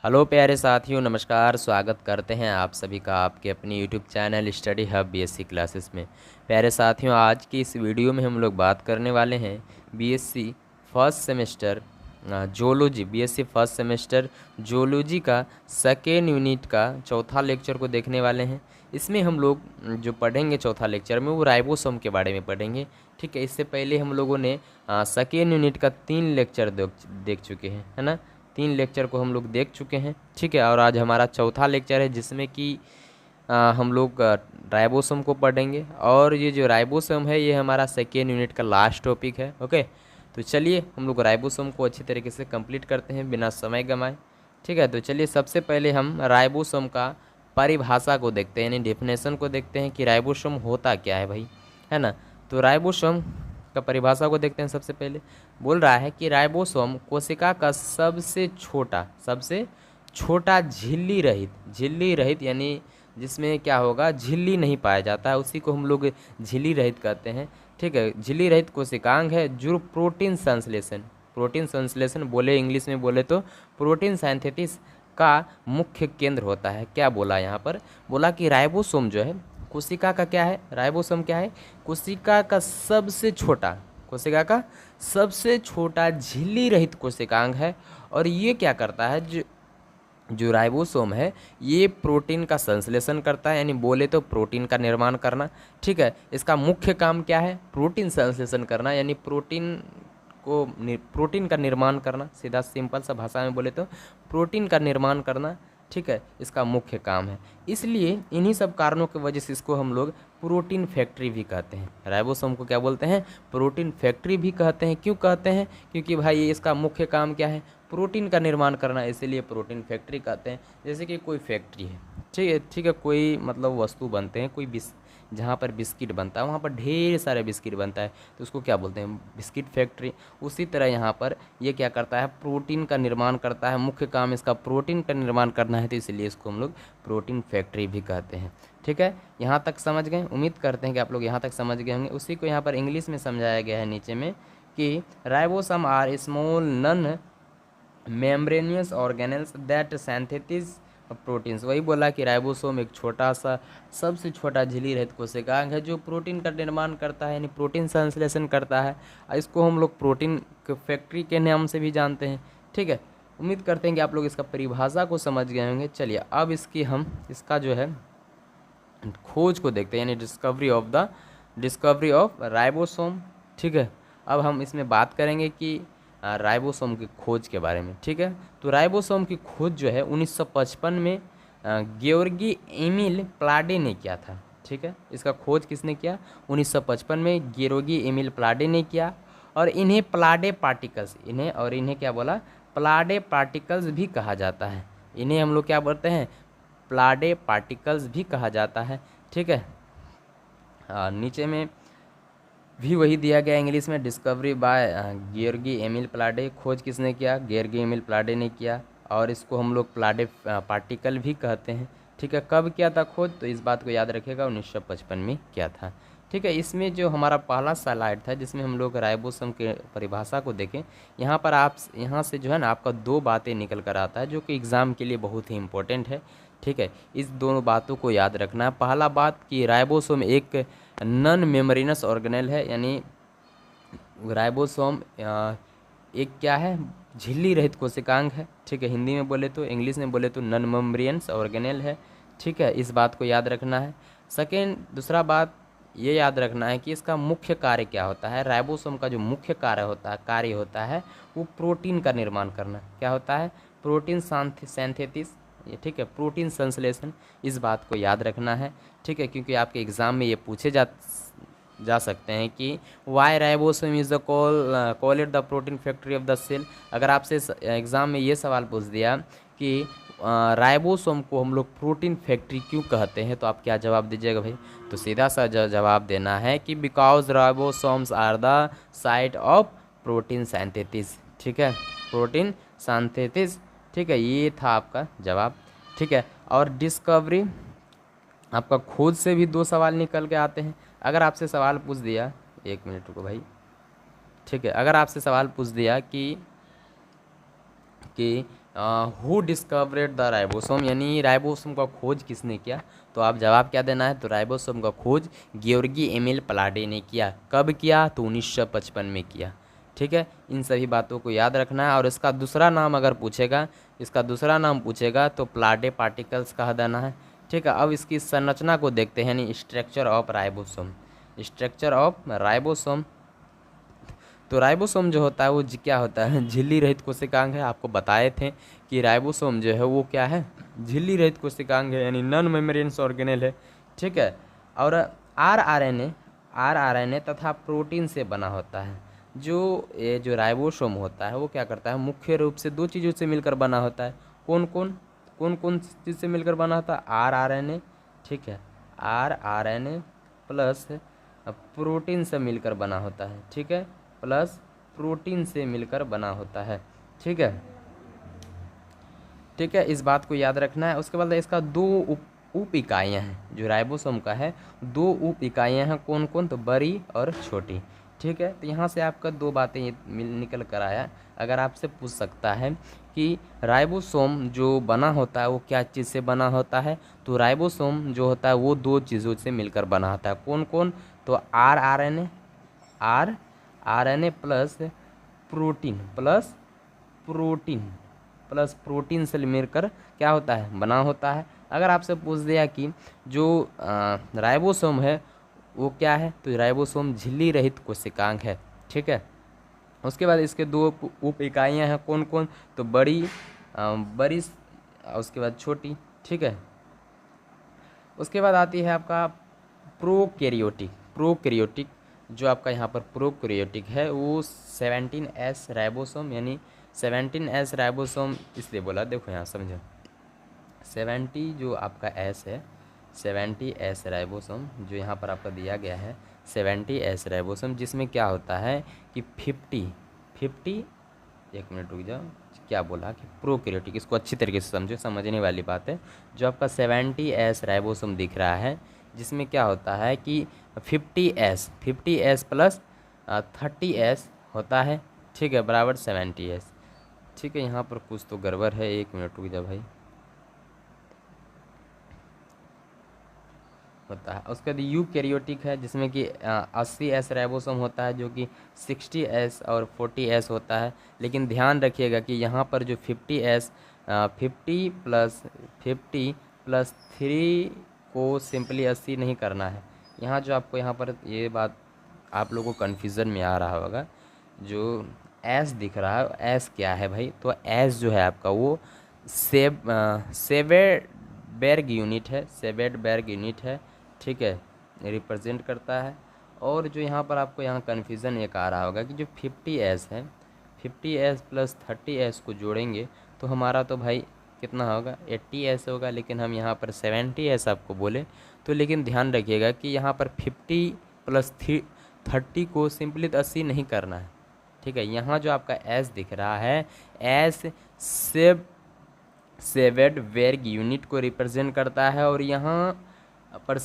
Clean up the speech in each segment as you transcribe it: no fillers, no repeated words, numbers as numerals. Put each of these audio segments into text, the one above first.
Hello प्यारे साथियों, नमस्कार। स्वागत करते हैं आप सभी का आपके अपनी YouTube channel study hub BSc classes में। प्यारे साथियों, आज की इस वीडियो में हम लोग बात करने वाले हैं BSc first semester zoology, BSc first semester zoology का सेकेंड यूनिट का चौथा लेक्चर को देखने वाले हैं। इसमें हम लोग जो पढ़ेंगे चौथा लेक्चर में वो राइबोसोम के बारे में पढ़ेंगे। ठीक है, इससे पहले हम लोगों ने सेकेंड यूनिट का 3 लेक्चर देख चुके हैं, है ना। 3 लेक्चर को हम लोग देख चुके हैं। ठीक है, और आज हमारा चौथा लेक्चर है जिसमें कि हम लोग राइबोसोम को पढ़ेंगे। और ये जो राइबोसोम है ये हमारा सेकेंड यूनिट का लास्ट टॉपिक है। ओके, तो चलिए हम लोग राइबोसोम को अच्छी तरीके से कंप्लीट करते हैं बिना समय गंवाए। ठीक है, तो चलिए सबसे पहले हम राइबोसोम का परिभाषा को देखते हैं, यानी डेफिनेशन को देखते हैं कि राइबोसोम होता क्या है भाई, है ना। तो राइबोसोम का परिभाषा को देखते हैं। सबसे पहले बोल रहा है कि राइबोसोम कोशिका का सबसे छोटा झिल्ली रहित यानी जिसमें क्या होगा, झिल्ली नहीं पाया जाता है, उसी को हम लोग झिल्ली रहित कहते हैं। ठीक है, झिल्ली रहित कोशिकांग है जो प्रोटीन संश्लेषण बोले इंग्लिश में बोले तो प्रोटीन सिंथेसिस का मुख्य केंद्र होता है। क्या बोला यहाँ पर, बोला कि राइबोसोम जो है कोशिका का क्या है, राइबोसोम क्या है, कोशिका का सबसे छोटा झिल्ली रहित कोशिकांग है। और ये क्या करता है, जो राइबोसोम है ये प्रोटीन का संश्लेषण करता है, यानी बोले तो प्रोटीन का निर्माण करना। ठीक है, इसका मुख्य काम क्या है, प्रोटीन संश्लेषण करना, यानी प्रोटीन का निर्माण करना। सीधा सिंपल सा भाषा में बोले तो प्रोटीन का निर्माण करना। ठीक है, इसका मुख्य काम है। इसलिए इन्हीं सब कारणों की वजह से इसको हम लोग प्रोटीन फैक्ट्री भी कहते हैं। राइबोसोम को क्या बोलते हैं, प्रोटीन फैक्ट्री भी कहते हैं। क्यों कहते हैं, क्योंकि भाई ये इसका मुख्य काम क्या है, प्रोटीन का निर्माण करना, इसीलिए प्रोटीन फैक्ट्री कहते हैं। जैसे कि कोई फैक्ट्री है, ठीक है, कोई मतलब वस्तु बनते हैं, जहाँ पर बिस्किट बनता है वहाँ पर ढेर सारे बिस्किट बनता है, तो उसको क्या बोलते हैं, बिस्किट फैक्ट्री। उसी तरह यहाँ पर ये क्या करता है, प्रोटीन का निर्माण करता है। मुख्य काम इसका प्रोटीन का निर्माण करना है, तो इसलिए इसको हम लोग प्रोटीन फैक्ट्री भी कहते हैं। ठीक है, यहाँ तक समझ गए। उम्मीद करते हैं कि आप लोग यहाँ तक समझ गए होंगे। उसी को यहाँ पर इंग्लिश में समझाया गया है नीचे में कि ribosome are small non membranous organelles that synthesis proteins. वही बोला कि राइबोसोम एक छोटा सा सबसे छोटा झिल्ली रहित कोशिकांग है जो प्रोटीन का निर्माण करता है, यानी प्रोटीन संश्लेषण करता है। इसको हम लोग प्रोटीन फैक्ट्री के नाम से भी जानते हैं। ठीक है, उम्मीद करते हैं कि आप लोग इसका परिभाषा को समझ गए होंगे। चलिए अब इसका जो है खोज को देखते हैं, यानी डिस्कवरी ऑफ राइबोसोम। ठीक है, अब हम इसमें बात करेंगे कि राइबोसोम की खोज के बारे में। ठीक है, तो राइबोसोम की खोज जो है 1955 में गेओर्गी एमिल प्लाडे ने किया था। ठीक है, इसका खोज किसने किया, 1955 में गेओर्गी एमिल प्लाडे ने किया। और इन्हें क्या बोला, प्लाडे पार्टिकल्स भी कहा जाता है। इन्हें हम लोग क्या बोलते हैं, प्लाडे पार्टिकल्स भी कहा जाता है। ठीक है, नीचे में भी वही दिया गया इंग्लिश में, डिस्कवरी बाय गेओर्गी एमिल प्लाडे। खोज किसने किया, गेओर्गी एमिल प्लाडे ने किया। और इसको हम लोग प्लाडे पार्टिकल भी कहते हैं। ठीक है, कब किया था खोज, तो इस बात को याद रखिएगा, 1955 में किया था। ठीक है, इसमें जो हमारा पहला स्लाइड था जिसमें हम लोग राइबोसोम के परिभाषा को देखें, यहाँ से जो है ना आपका 2 बातें निकल कर आता है जो कि एग्ज़ाम के लिए बहुत ही इंपॉर्टेंट है। ठीक है, इस दोनों बातों को याद रखना है। पहला बात कि राइबोसोम एक नॉन मेम्ब्रेनस ऑर्गेनेल है, यानी राइबोसोम एक क्या है, झिल्ली रहित कोशिकांग है। ठीक है, हिंदी में बोले तो, इंग्लिश में बोले तो नॉन मेम्ब्रेनस ऑर्गेनेल है। ठीक है, इस बात को याद रखना है। दूसरा बात ये याद रखना है कि इसका मुख्य कार्य क्या होता है। राइबोसोम का जो मुख्य कार्य होता है वो प्रोटीन का निर्माण करना। क्या होता है, प्रोटीन सिंथेसिस। ये ठीक है, प्रोटीन संश्लेषण, इस बात को याद रखना है। ठीक है, क्योंकि आपके एग्ज़ाम में ये पूछे जा सकते हैं कि why ribosome is the call it the protein factory of the cell. अगर आपसे एग्ज़ाम में ये सवाल पूछ दिया कि राइबोसोम को हम लोग प्रोटीन फैक्ट्री क्यों कहते हैं, तो आप क्या जवाब दीजिएगा भाई, तो सीधा सा जवाब देना है कि because ribosomes are the site of protein synthesis. ठीक है, प्रोटीन सिंथेसिस। ठीक है, ये था आपका जवाब। ठीक है, और डिस्कवरी आपका खोज से भी 2 सवाल निकल के आते हैं। अगर आपसे सवाल पूछ दिया, 1 मिनट रुको भाई। ठीक है, अगर आपसे सवाल पूछ दिया कि हु डिस्कवरेड द राइबोसोम, यानी राइबोसोम का खोज किसने किया? तो आप जवाब क्या देना है? तो राइबोसोम का खोज गेओर्गी एमिल प्लाडे ने किया। कब किया? तो 1955 में किया। ठीक है, इन सभी बातों को याद रखना है। और इसका दूसरा नाम अगर पूछेगा, इसका दूसरा नाम पूछेगा तो प्लाडे पार्टिकल्स कहा देना है। ठीक है, अब इसकी संरचना को देखते हैं, यानी structure of ribosome. Structure of ribosome, तो राइबोसोम जो होता है वो क्या होता है? झिल्ली रहित कोशिकांग है। आपको बताए थे कि राइबोसोम जो है वो क्या है? झिल्ली रहित कोशिकांग है, यानी नॉन मेम्ब्रेनस ऑर्गेनेल है। ठीक है, और आर आर एन ए तथा प्रोटीन से बना होता है। ये जो राइबोसोम होता है वो क्या करता है? मुख्य रूप से दो चीज़ों से मिलकर बना होता है। कौन कौन चीज़ से मिलकर बना होता है? R R N A. ठीक है, R R N A plus protein से मिलकर बना होता है। ठीक है, प्लस प्रोटीन से मिलकर बना होता है। ठीक है, ठीक है, इस बात को याद रखना है। उसके बाद इसका दो उप इकाइयाँ हैं, जो राइबोसोम का है दो उप इकाइयाँ हैं। कौन कौन? तो बड़ी और छोटी। ठीक है, तो यहाँ से आपका दो बातें ये निकल कर आया। अगर आपसे पूछ सकता है कि राइबोसोम जो बना होता है वो क्या चीज़ से बना होता है, तो राइबोसोम जो होता है वो दो चीज़ों से मिलकर बना होता है। कौन कौन? तो R R N A protein protein plus protein से मिलकर क्या होता है? बना होता है। अगर आपसे पूछ दिया कि जो राइबोसोम है वो क्या है, तो राइबोसोम झिल्ली रहित कोशिकांग है। ठीक है, उसके बाद इसके दो उप इकाइयाँ हैं। कौन कौन? तो बड़ी उसके बाद छोटी। ठीक है, उसके बाद आती है आपका प्रोकैरियोटिक जो आपका यहाँ पर प्रोकैरियोटिक है वो 17S राइबोसोम, यानी 17S राइबोसोम इसलिए बोला, देखो यहाँ समझो, 70 जो आपका एस है, 70S राइबोसोम जो यहाँ पर आपका दिया गया है 70S राइबोसोम, जिसमें क्या होता है कि 50 एक मिनट रुक जाओ, क्या बोला कि प्रोकैरियोटिक, इसको अच्छी तरीके से समझो, समझने वाली बात है। जो आपका 70S राइबोसोम दिख रहा है, जिसमें क्या होता है कि 50S प्लस 30S होता है। ठीक है, बराबर 70S। ठीक है, यहाँ पर कुछ तो गड़बड़ है, एक मिनट रुक जाओ भाई, होता है। उसके बाद यूकैरियोटिक है, जिसमें कि 80S राइबोसोम होता है, जो कि 60S और 40S होता है। लेकिन ध्यान रखिएगा कि यहाँ पर जो 50S 50 प्लस 3 को सिंपली 80 नहीं करना है। यहाँ जो आपको यहाँ पर ये बात आप लोगों को कन्फ्यूज़न में आ रहा होगा, जो एस दिख रहा है, एस क्या है भाई? तो एस जो है आपका वो सेवेडबर्ग यूनिट है। ठीक है, रिप्रेजेंट करता है। और जो यहाँ पर आपको यहाँ कन्फ्यूज़न एक आ रहा होगा कि जो 50S है, 50S प्लस 30S को जोड़ेंगे तो हमारा तो भाई कितना होगा? 80S होगा। लेकिन हम यहाँ पर 70S आपको बोले तो, लेकिन ध्यान रखिएगा कि यहाँ पर 50 प्लस 30 को सिंपली 80 नहीं करना है। ठीक है, यहाँ जो आपका एस दिख रहा है, एस सेवेडबर्ग यूनिट को रिप्रेजेंट करता है। और यहाँ पर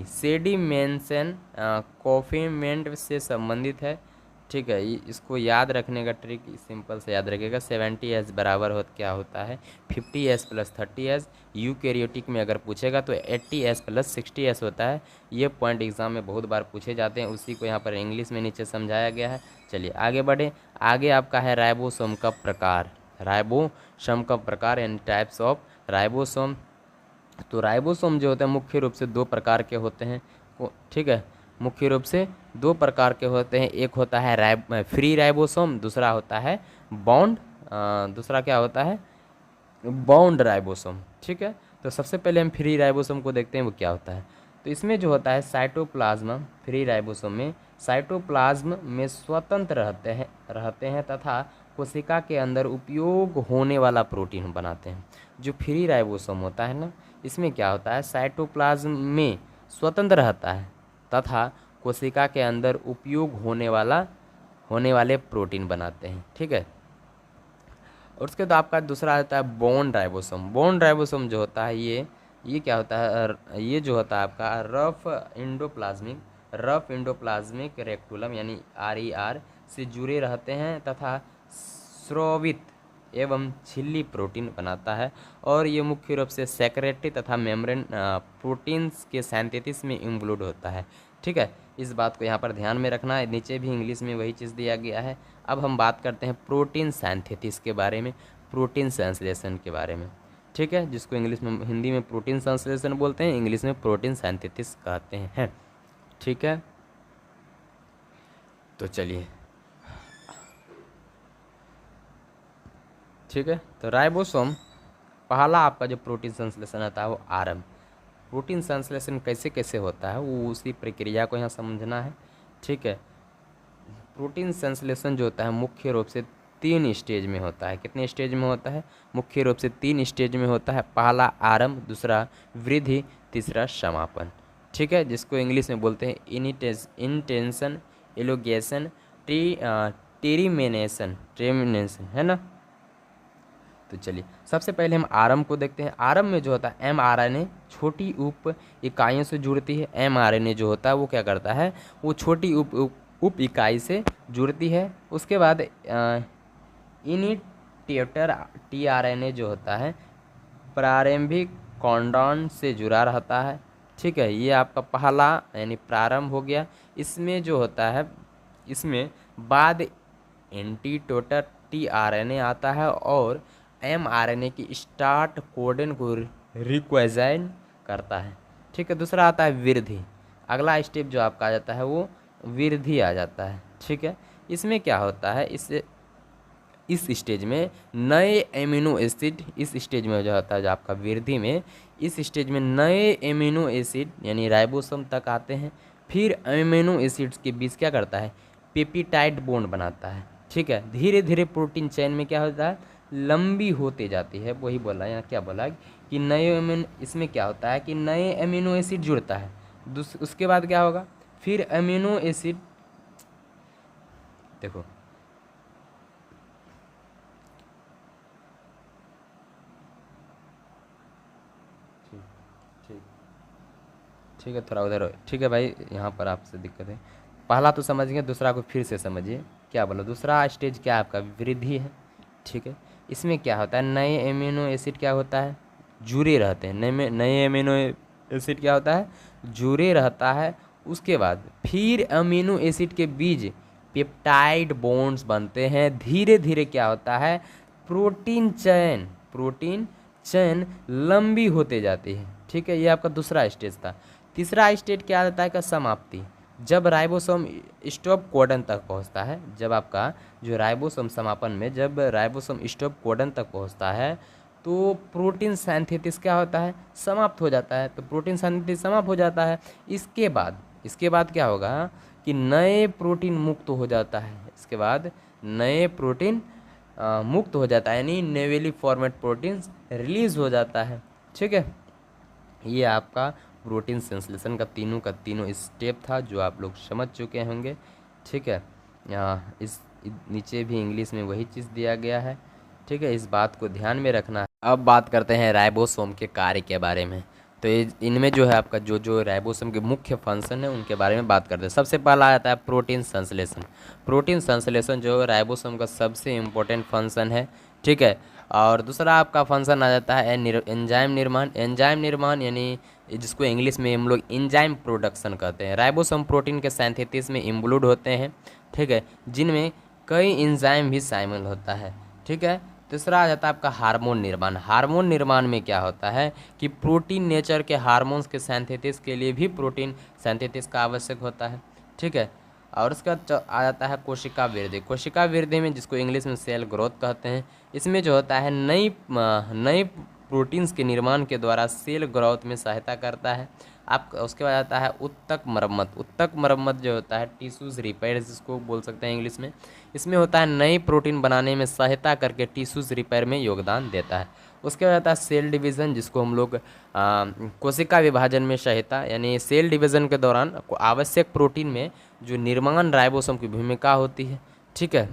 सेडिमेंशन कोफिमेंट से संबंधित है। ठीक है, इसको याद रखने का ट्रिक सिंपल से याद रखिएगा, 70S बराबर क्या होता है? 50S plus 30S। यूकैरियोटिक में अगर पूछेगा तो 80S प्लस 60S होता है। ये पॉइंट एग्जाम में बहुत बार पूछे जाते हैं, उसी को यहाँ पर इंग्लिश में नीचे समझाया गया है। चलिए आगे बढ़े। आगे आपका है राइबोसोम का प्रकार, यानी टाइप्स ऑफ राइबोसोम। तो राइबोसोम जो होते हैं मुख्य रूप से दो प्रकार के होते हैं। ठीक है, मुख्य रूप से दो प्रकार के होते हैं। एक होता है फ्री राइबोसोम, दूसरा होता है बॉन्ड, दूसरा क्या होता है? Bound ribosome. ठीक है, तो सबसे पहले हम फ्री राइबोसोम को देखते हैं वो क्या होता है। तो इसमें जो होता है साइटोप्लाज्म, फ्री राइबोसोम में साइटोप्लाज्म में स्वतंत्र रहते हैं तथा कोशिका के अंदर उपयोग होने वाला प्रोटीन बनाते हैं। जो फ्री राइबोसोम होता है ना, इसमें क्या होता है? साइटोप्लाज्म में स्वतंत्र रहता है तथा कोशिका के अंदर उपयोग होने वाले प्रोटीन बनाते हैं। ठीक है, और उसके बाद आपका दूसरा आता है बॉन्ड राइबोसोम जो होता है ये क्या होता है? ये जो होता है आपका रफ इंडोप्लाज्मिक रेक्टुलम, यानी RER से जुड़े रहते हैं तथा स्रावित एवं झिल्ली प्रोटीन बनाता है और ये मुख्य रूप से सेक्रेटरी तथा मेम्ब्रेन प्रोटीन्स के सिंथेसिस में इंक्लूड होता है। ठीक है, इस बात को यहाँ पर ध्यान में रखना है। नीचे भी इंग्लिश में वही चीज़ दिया गया है। अब हम बात करते हैं प्रोटीन सिंथेसिस के बारे में, प्रोटीन संश्लेषण के बारे में। ठीक है, जिसको इंग्लिश में, हिंदी में प्रोटीन संश्लेषण बोलते हैं, इंग्लिश में प्रोटीन सिंथेसिस कहते हैं। ठीक है, तो चलिए, ठीक है, तो राइबोसोम पहला आपका जो प्रोटीन संश्लेषण होता है वो आरएम। प्रोटीन संश्लेषण कैसे कैसे होता है वो उसी प्रक्रिया को यहाँ समझना है। ठीक है, प्रोटीन संश्लेषण जो होता है मुख्य रूप से 3 स्टेज में होता है। कितने स्टेज में होता है? मुख्य रूप से 3 स्टेज में होता है। पहला आरंभ, दूसरा वृद्धि, तीसरा समापन। ठीक है, जिसको इंग्लिश में बोलते हैं इंटेंशन, एलोगेशन, टेरिमिनेशन, है ना। तो चलिए, सबसे पहले हम आरंभ को देखते हैं। आरंभ में जो होता है mRNA छोटी उप इकाइयों से जुड़ती है। mRNA जो होता है वो क्या करता है, वो छोटी उप इकाई से जुड़ती है। उसके बाद इनिटिएटर tRNA जो होता है प्रारंभिक कॉडन से जुड़ा रहता है। ठीक है, ये आपका पहला यानी प्रारंभ हो गया। इसमें जो होता है, इसमें बाद एंटीटोटर tRNA आता है और mRNA की स्टार्ट कोडन को रिक्वेजाइन करता है। ठीक है, दूसरा आता है वृद्धि। अगला स्टेप जो आपका आ जाता है वो वृद्धि आ जाता है। ठीक है, इसमें क्या होता है, इस स्टेज में नए एमिनो एसिड, इस स्टेज में जो होता है जो आपका वृद्धि में, इस स्टेज में नए एमिनो एसिड यानी राइबोसोम तक आते हैं। फिर एमिनो एसिड्स के बीच क्या करता है, पेप्टाइड बॉन्ड बनाता है। ठीक है, धीरे धीरे प्रोटीन चेन में क्या होता है, लंबी होती जाती है। वही बोला यहाँ, क्या बोला कि नए इसमें क्या होता है कि नए एमिनो एसिड जुड़ता है। उसके बाद क्या होगा, फिर एमिनो एसिड, देखो ठीक है, थोड़ा उधर, ठीक है भाई, यहाँ पर आपसे दिक्कत है। पहला तो समझ गए, दूसरा को फिर से समझिए। क्या बोलो, दूसरा स्टेज क्या आपका वृद्धि है। ठीक है, इसमें क्या होता है, नए एमिनो एसिड क्या होता है, जुड़े रहते हैं। नए एमिनो एसिड क्या होता है, जुड़े रहता है। उसके बाद फिर अमीनो एसिड के बीच पेप्टाइड बॉन्ड्स बनते हैं। धीरे धीरे क्या होता है, प्रोटीन चेन लंबी होते जाती है। ठीक है, ये आपका दूसरा स्टेज था। तीसरा स्टेज क्या आता है का समाप्ति, जब राइबोसोम स्टॉप कोडन तक पहुंचता है। जब आपका जो राइबोसोम समापन में जब राइबोसोम स्टॉप कोडन तक पहुंचता है तो प्रोटीन सिंथेसिस क्या होता है, समाप्त हो जाता है। तो प्रोटीन सिंथेसिस समाप्त हो जाता है। इसके बाद क्या होगा कि नए प्रोटीन मुक्त हो जाता है। इसके बाद नए प्रोटीन मुक्त हो जाता है, यानी नेवली फॉर्मेट प्रोटीन रिलीज हो जाता है। ठीक है, ये आपका प्रोटीन संश्लेषण का तीनों स्टेप था जो आप लोग समझ चुके होंगे। ठीक है, यहाँ इस नीचे भी इंग्लिश में वही चीज़ दिया गया है। ठीक है, इस बात को ध्यान में रखना है। अब बात करते हैं राइबोसोम के कार्य के बारे में। तो इनमें जो है आपका जो राइबोसोम के मुख्य फंक्शन है उनके बारे में बात करते हैं। सबसे पहला आता है प्रोटीन संश्लेषण। प्रोटीन संश्लेषण जो राइबोसोम का सबसे इम्पोर्टेंट फंक्शन है। ठीक है, और दूसरा आपका फंक्शन आ जाता है एंजाइम निर्माण। एंजाइम निर्माण यानी जिसको इंग्लिश में हम लोग एंजाइम प्रोडक्शन कहते हैं। राइबोसोम प्रोटीन के सिंथेसिस में इंक्लूड होते हैं। ठीक है, जिनमें कई एंजाइम भी शामिल होता है। ठीक है, तीसरा आ जाता है आपका हार्मोन निर्माण। हार्मोन निर्माण में क्या होता है कि प्रोटीन नेचर के हार्मोन्स के सिंथेसिस के लिए भी प्रोटीन सिंथेसिस का आवश्यक होता है। ठीक है, और उसका आ जाता है कोशिका वृद्धि। कोशिका वृद्धि में जिसको इंग्लिश में सेल ग्रोथ कहते हैं, इसमें जो होता है नई प्रोटीन्स के निर्माण के द्वारा सेल ग्रोथ में सहायता करता है। आप उसके बाद आता है उत्तक मरम्मत। उत्तक मरम्मत जो होता है टिश्यूज रिपेयर जिसको बोल सकते हैं इंग्लिश में। इसमें होता है नई प्रोटीन बनाने में सहायता करके टिश्यूज रिपेयर में योगदान देता है। उसके बाद आता है सेल डिवीज़न जिसको हम लोग कोशिका विभाजन में सहायता, यानी सेल डिवीज़न के दौरान आवश्यक प्रोटीन में जो निर्माण राइबोसोम की भूमिका होती है। ठीक है,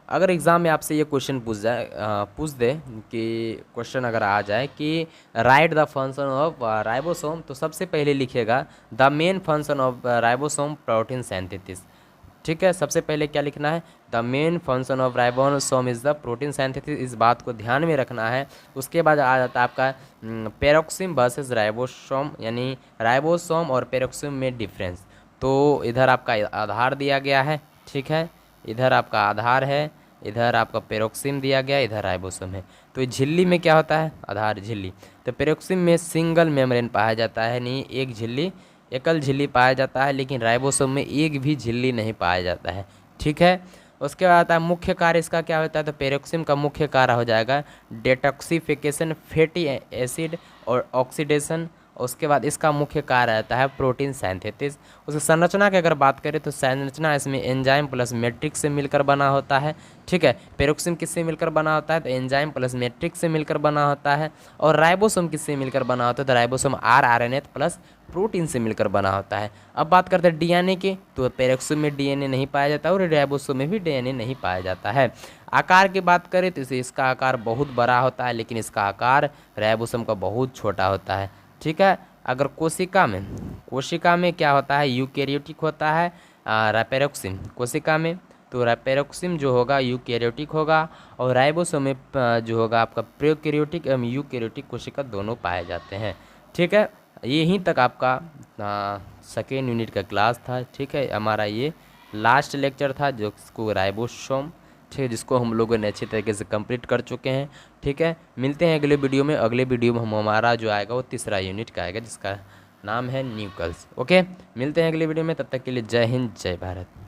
अगर एग्ज़ाम में आपसे ये क्वेश्चन पूछ दे कि क्वेश्चन अगर आ जाए कि right the function of ribosome, तो सबसे पहले लिखेगा the main function of ribosome protein synthesis. ठीक है, सबसे पहले क्या लिखना है, the main function of ribosome is the protein synthesis, इस बात को ध्यान में रखना है। उसके बाद आ जाता है आपका पेरोक्सिम वर्सेस राइबोसोम, यानी राइबोसोम और पेरोक्सिम में डिफरेंस। तो इधर आपका आधार दिया गया है, ठीक है, इधर आपका आधार है, इधर आपका पेरोक्सिम दिया गया, इधर राइबोसोम है। तो ये झिल्ली में क्या होता है, आधार झिल्ली, तो पेरोक्सिम में सिंगल मेम्ब्रेन पाया जाता है, नहीं एक झिल्ली, एकल झिल्ली पाया जाता है, लेकिन राइबोसोम में एक भी झिल्ली नहीं पाया जाता है, ठीक है। उसके बाद आता है मुख्य कार्य इसका क्या होता है, तो पेरोक्सिम का मुख्य कार्य हो जाएगा डेटॉक्सिफिकेशन, फैटी एसिड और ऑक्सीडेशन। उसके बाद इसका मुख्य कार्य रहता है प्रोटीन सिंथेसिस। उसकी संरचना की अगर बात करें तो संरचना इसमें एंजाइम प्लस मैट्रिक्स से मिलकर बना होता है, ठीक है। पेरोक्सिम किससे मिलकर बना होता है, तो एंजाइम प्लस मैट्रिक्स से मिलकर बना होता है। और राइबोसोम किससे मिलकर बना होता है, तो राइबोसोम आरएनए प्लस प्रोटीन से मिलकर बना होता है। अब बात करते हैं डीएनए की, तो पेरोक्सिम में डीएनए नहीं पाया जाता और राइबोसोम में भी डीएनए नहीं पाया जाता है। आकार की बात करें तो इसका आकार बहुत बड़ा होता है, लेकिन इसका आकार राइबोसोम का बहुत छोटा होता है, ठीक है। अगर कोशिका में क्या होता है, यूकैरियोटिक होता है पेरोक्सिम कोशिका में, तो पेरोक्सिम जो होगा यूकैरियोटिक होगा, और राइबोसोम में जो होगा आपका प्रोकैरियोटिक एवं यूकैरियोटिक कोशिका दोनों पाए जाते हैं, ठीक है। यहीं तक आपका सेकेंड यूनिट का क्लास था, ठीक है। हमारा ये लास्ट लेक्चर था जिसको राइबोसोम, ठीक है, जिसको हम लोगों ने अच्छी तरीके से कंप्लीट कर चुके हैं, ठीक है। मिलते हैं अगले वीडियो में। अगले वीडियो में हमारा जो आएगा वो तीसरा यूनिट का आएगा जिसका नाम है न्यूक्लियस। ओके, मिलते हैं अगले वीडियो में, तब तक के लिए जय हिंद जय भारत।